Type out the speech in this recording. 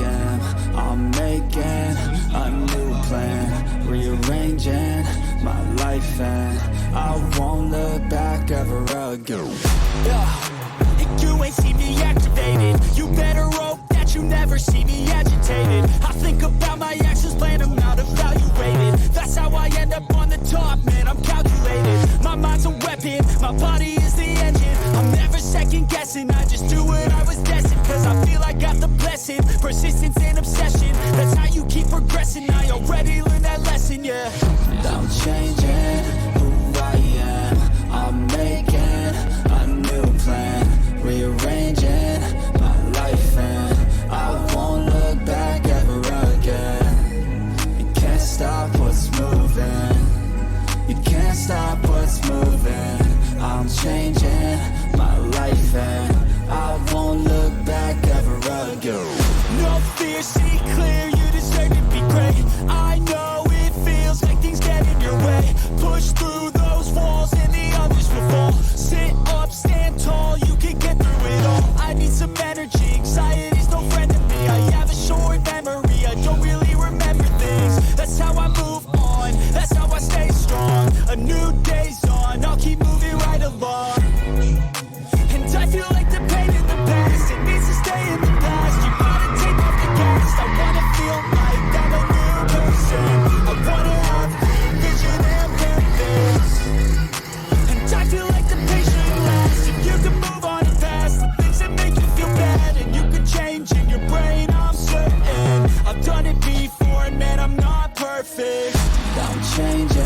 am. I'm making a new plan, rearranging my life, and I won't look back ever again. You ain't see me activated. You better hope that you never see me agitated. I think about my actions, plan them out, evaluated. That's how I end up on the top, man, I'm calculated. My mind's a weapon, my body is the engine. I'm never second guessing, I just do what I was destined. Cause I feel I got the blessing, persistence and obsession. That's how you keep progressing, I already learned that lesson, yeah. I'm changing who I am. I'm making a new plan, rearranging my life, and I won't look back ever again. You can't stop what's moving. You can't stop what's moving. I'm changing my life, and I won't look back ever again. No fear, see clear, you deserve to be great. I know it feels like things get in your way. Push through those walls and the others will fall. Sit up, stand tall, you can get through it all. I need some energy, anxiety's no friend to me. I have a short memory, I don't really remember things. That's how I move on, that's how I stay strong. A new day's on, I'll keep moving right along. And I feel like the pain in the past, it needs to stay in the past. You gotta take off the gas, I wanna feel like I'm a new person. I wanna have vision and purpose. And I feel like the pain should last. If you can move on and past the things that make you feel bad, and you can change in your brain, I'm certain. I've done it before, and man, I'm not perfect. I'm changing